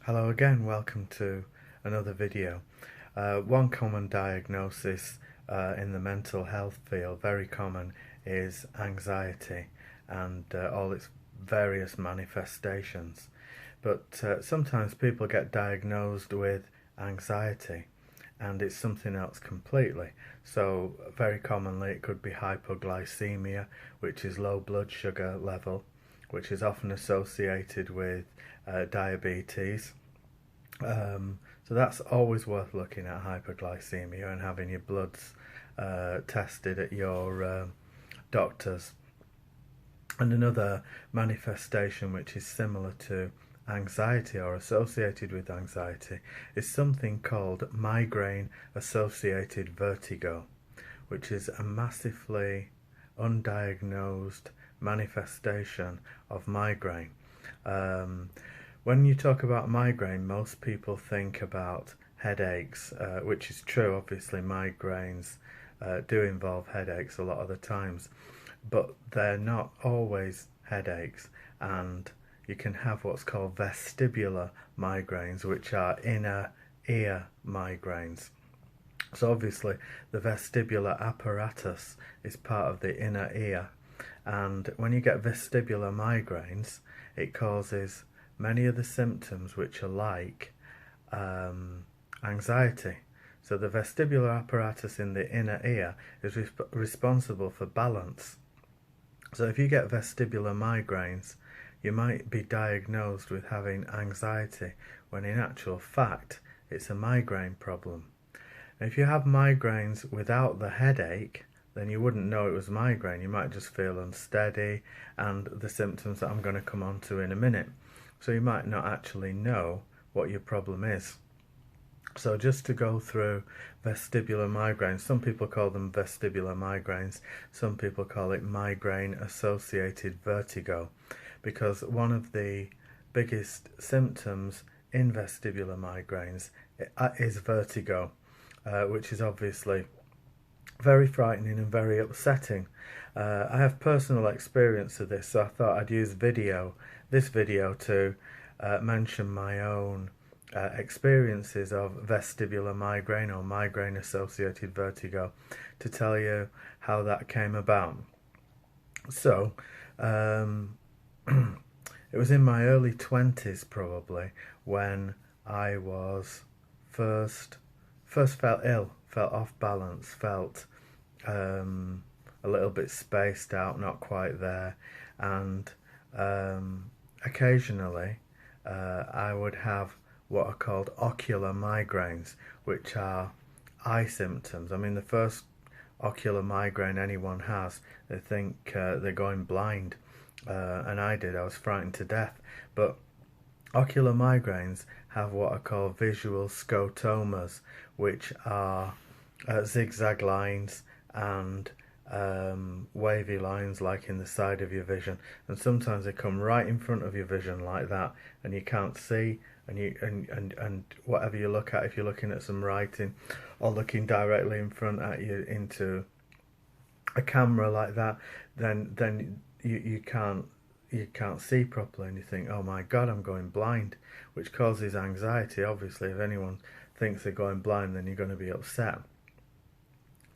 Hello again, welcome to another video. One common diagnosis in the mental health field, very common, is anxiety and all its various manifestations. But sometimes people get diagnosed with anxiety and it's something else completely. So very commonly it could be hypoglycemia, which is low blood sugar level, which is often associated with diabetes. So that's always worth looking at, hypoglycemia, and having your bloods tested at your doctor's. And another manifestation which is similar to anxiety or associated with anxiety is something called migraine associated vertigo, which is a massively undiagnosed manifestation of migraine. When you talk about migraine, most people think about headaches, which is true. Obviously, migraines do involve headaches a lot of the times, but they're not always headaches, and you can have what's called vestibular migraines, which are inner ear migraines. So obviously the vestibular apparatus is part of the inner ear, and when you get vestibular migraines, it causes many of the symptoms which are like anxiety. So the vestibular apparatus in the inner ear is responsible for balance. So if you get vestibular migraines, you might be diagnosed with having anxiety, when in actual fact it's a migraine problem. And if you have migraines without the headache, then you wouldn't know it was migraine. You might just feel unsteady and the symptoms that I'm going to come on to in a minute. So you might not actually know what your problem is. So just to go through vestibular migraines, some people call them vestibular migraines, some people call it migraine associated vertigo, because one of the biggest symptoms in vestibular migraines is vertigo, which is obviously very frightening and very upsetting. I have personal experience of this, so I thought I'd use this video to mention my own experiences of vestibular migraine or migraine associated vertigo, to tell you how that came about. So it was in my early 20s probably when I was first felt ill, felt off balance, felt a little bit spaced out, not quite there, and occasionally I would have what are called ocular migraines, which are eye symptoms. I mean, the first ocular migraine anyone has, they think they're going blind, and I did. I was frightened to death. But ocular migraines have what are called visual scotomas, which are zigzag lines and wavy lines like in the side of your vision, and sometimes they come right in front of your vision like that, and you can't see, and whatever you look at, if you're looking at some writing or looking directly in front at you into a camera like that, then you can't see properly, and you think, oh my god, I'm going blind, which causes anxiety. Obviously, if anyone thinks they're going blind, then you're going to be upset.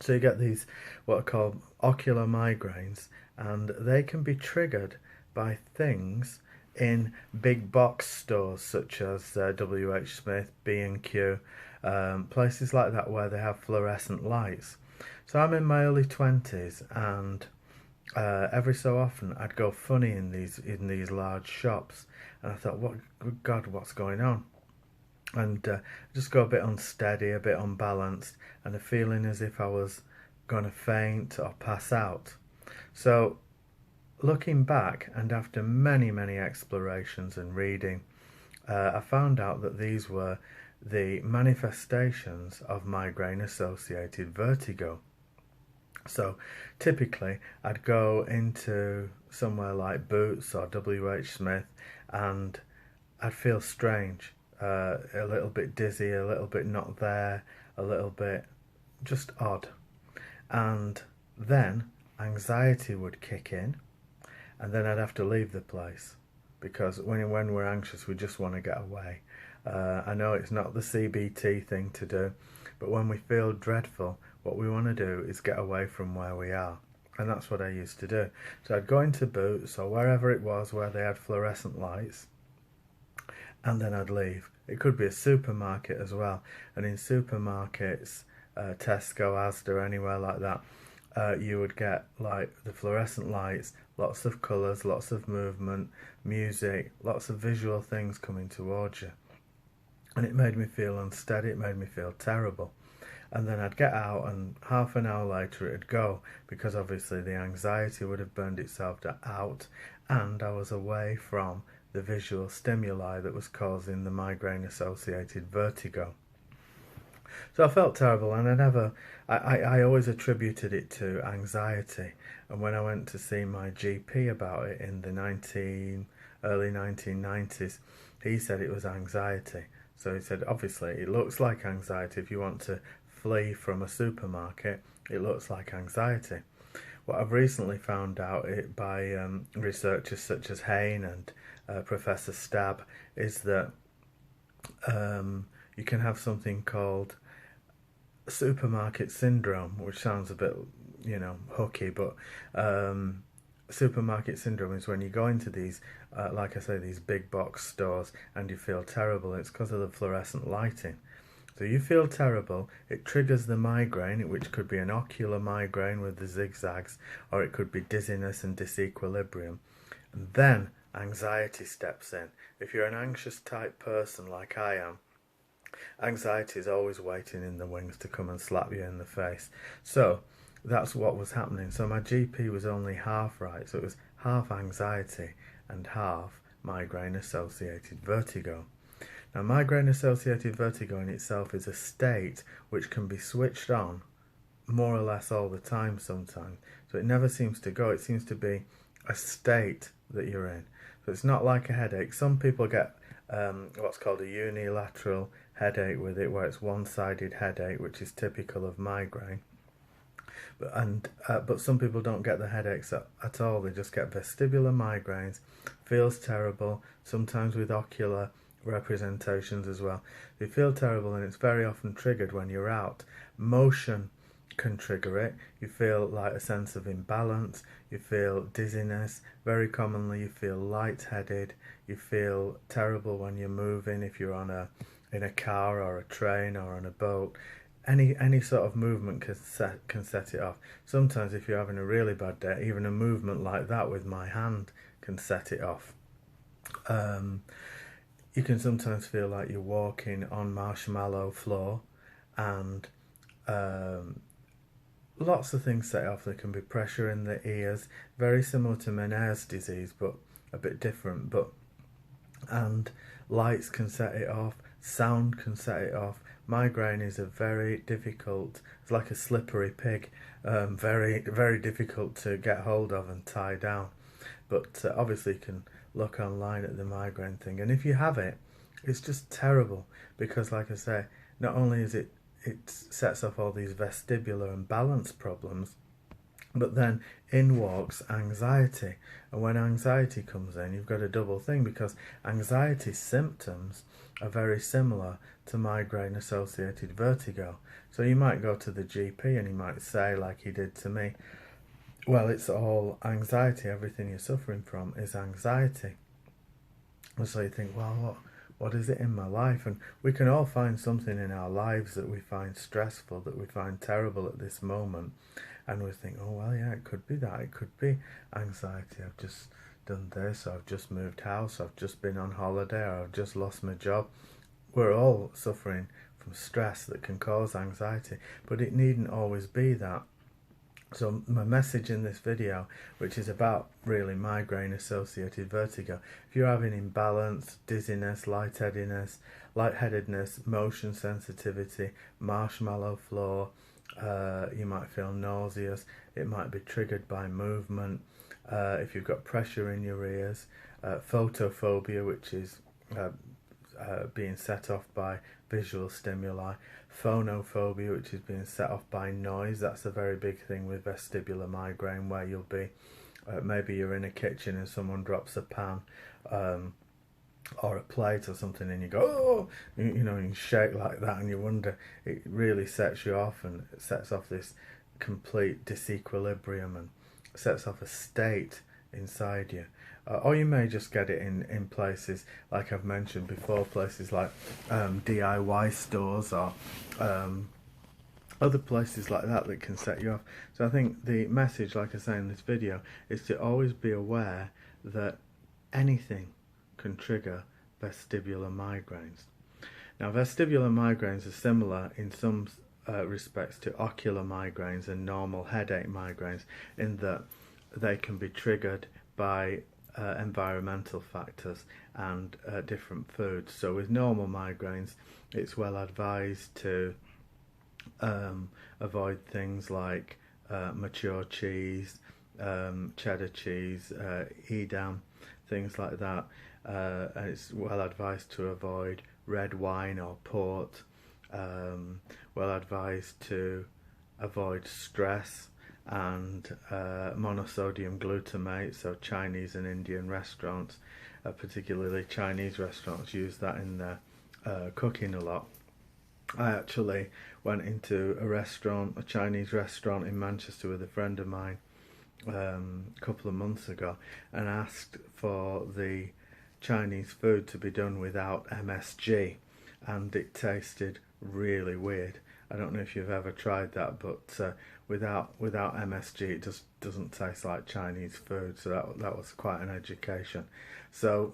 So you get these what are called ocular migraines, and they can be triggered by things in big box stores such as WH Smith, B&Q, places like that where they have fluorescent lights. So I'm in my early 20s, and every so often I'd go funny in these large shops, and I thought, what, good God, what's going on? And just go a bit unsteady, a bit unbalanced, and a feeling as if I was going to faint or pass out. So looking back, and after many explorations and reading, I found out that these were the manifestations of migraine associated vertigo. So typically I'd go into somewhere like Boots or WH Smith, and I'd feel strange, a little bit dizzy, a little bit not there, a little bit just odd. And then anxiety would kick in, and then I'd have to leave the place. because when we're anxious, we just want to get away. I know it's not the CBT thing to do, but when we feel dreadful, what we want to do is get away from where we are. And that's what I used to do. So I'd go into Boots or wherever it was where they had fluorescent lights, and then I'd leave. It could be a supermarket as well. And in supermarkets, Tesco, Asda, anywhere like that, you would get like the fluorescent lights, lots of colours, lots of movement, music, lots of visual things coming towards you. And it made me feel unsteady, it made me feel terrible. And then I'd get out, and half an hour later it'd go, because obviously the anxiety would have burned itself out, and I was away from the visual stimuli that was causing the migraine associated vertigo. So I felt terrible, and I always attributed it to anxiety. And when I went to see my GP about it in the early 1990s, he said it was anxiety. So he said, obviously, it looks like anxiety. If you want to flee from a supermarket, it looks like anxiety. What I've recently found out by researchers such as Hain and Professor Stab is that you can have something called supermarket syndrome, which sounds a bit, hooky, but supermarket syndrome is when you go into these, like I say, these big box stores and you feel terrible. It's because of the fluorescent lighting. So you feel terrible, it triggers the migraine, which could be an ocular migraine with the zigzags, or it could be dizziness and disequilibrium. And then anxiety steps in. If you're an anxious type person like I am, anxiety is always waiting in the wings to come and slap you in the face. So that's what was happening. So my GP was only half right. So it was half anxiety and half migraine associated vertigo. Now, migraine associated vertigo in itself is a state which can be switched on more or less all the time sometimes. So it never seems to go. It seems to be a state that you're in. So it's not like a headache. Some people get what's called a unilateral headache with it, where it's one-sided headache, which is typical of migraine. But some people don't get the headaches at all. They just get vestibular migraines, feels terrible, sometimes with ocular representations as well. They feel terrible, and it's very often triggered when you're out. Motion can trigger it. You feel like a sense of imbalance, you feel dizziness, very commonly you feel lightheaded, you feel terrible when you're moving, if you're in a car or a train or on a boat. Any sort of movement can set it off. Sometimes if you're having a really bad day, even a movement like that with my hand can set it off. You can sometimes feel like you're walking on marshmallow floor, and lots of things set off. There can be pressure in the ears, very similar to Meniere's disease, but a bit different. And lights can set it off, sound can set it off. Migraine is a very difficult, it's like a slippery pig, very, very difficult to get hold of and tie down. But obviously you can look online at the migraine thing, and if you have it, it's just terrible, because like I say, not only is it sets off all these vestibular and balance problems, but then in walks anxiety. And when anxiety comes in, you've got a double thing, because anxiety symptoms are very similar to migraine associated vertigo. So you might go to the GP and he might say, like he did to me, well, it's all anxiety, everything you're suffering from is anxiety. And so you think, well, what is it in my life? And we can all find something in our lives that we find stressful, that we find terrible at this moment. And we think, oh, well, yeah, it could be that. It could be anxiety. I've just done this, or I've just moved house, I've just been on holiday, or I've just lost my job. We're all suffering from stress that can cause anxiety, but it needn't always be that. So my message in this video, which is about really migraine associated vertigo, if you're having imbalance, dizziness, lightheadedness, motion sensitivity, marshmallow floor, you might feel nauseous, it might be triggered by movement, if you've got pressure in your ears, photophobia, which is being set off by visual stimuli, phonophobia, which is being set off by noise. That's a very big thing with vestibular migraine, where you'll be Maybe you're in a kitchen and someone drops a pan or a plate or something, and you go, oh, you know, you shake like that, and you wonder. It really sets you off, and it sets off this complete disequilibrium, and sets off a state inside you. Or you may just get it in places like I've mentioned before, places like DIY stores, or other places like that can set you off. So I think the message, like I say in this video, is to always be aware that anything can trigger vestibular migraines. Now, vestibular migraines are similar in some respects to ocular migraines and normal headache migraines, in that they can be triggered by environmental factors and different foods. So with normal migraines, it's well advised to avoid things like mature cheese, cheddar cheese, Edam, things like that. And it's well advised to avoid red wine or port. Well advised to avoid stress and monosodium glutamate. So Chinese and Indian restaurants, particularly Chinese restaurants, use that in their cooking a lot. I actually went into a Chinese restaurant in Manchester with a friend of mine a couple of months ago, and asked for the Chinese food to be done without MSG, and it tasted really weird. I don't know if you've ever tried that, but without MSG, it just doesn't taste like Chinese food. So that was quite an education. So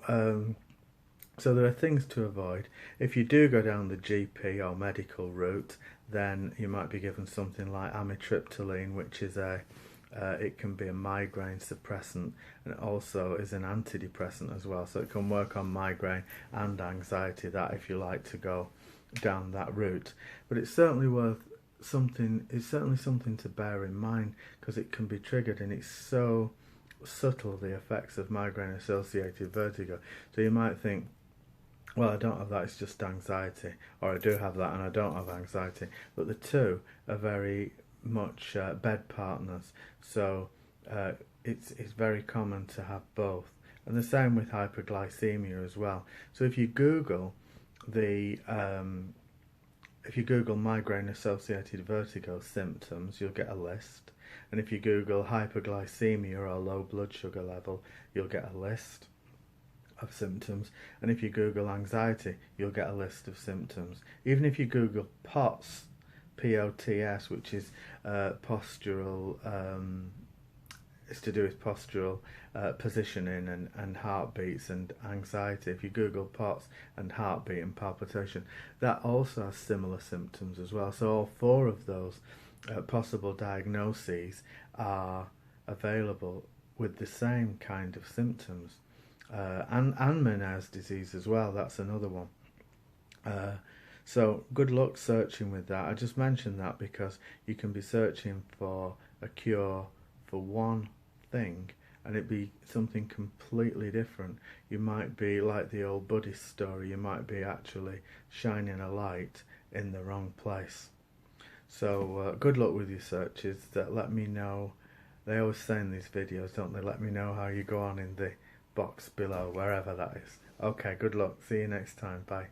so there are things to avoid. If you do go down the GP or medical route, then you might be given something like amitriptyline, which is it can be a migraine suppressant, and it also is an antidepressant as well. So it can work on migraine and anxiety, that if you like to go down that route. But it's certainly something to bear in mind, because it can be triggered, and it's so subtle, the effects of migraine associated vertigo. So you might think, well, I don't have that, it's just anxiety, or I do have that and I don't have anxiety. But the two are very much bed partners, so it's very common to have both. And the same with hyperglycemia as well. So if you Google migraine associated vertigo symptoms, you'll get a list. And if you Google hyperglycemia or low blood sugar level, you'll get a list of symptoms. And if you Google anxiety, you'll get a list of symptoms. Even if you Google POTS, POTS, which is postural, it's to do with postural positioning and heartbeats and anxiety. If you Google POTS and heartbeat and palpitation, that also has similar symptoms as well. So all four of those possible diagnoses are available with the same kind of symptoms. And Meniere's disease as well, that's another one. So good luck searching with that. I just mentioned that because you can be searching for a cure for one thing and it be something completely different. You might be like the old Buddhist story, you might be actually shining a light in the wrong place. So good luck with your searches. Let me know. They always say in these videos, don't they, let me know how you go on in the box below, wherever that is. Okay, good luck. See you next time. Bye.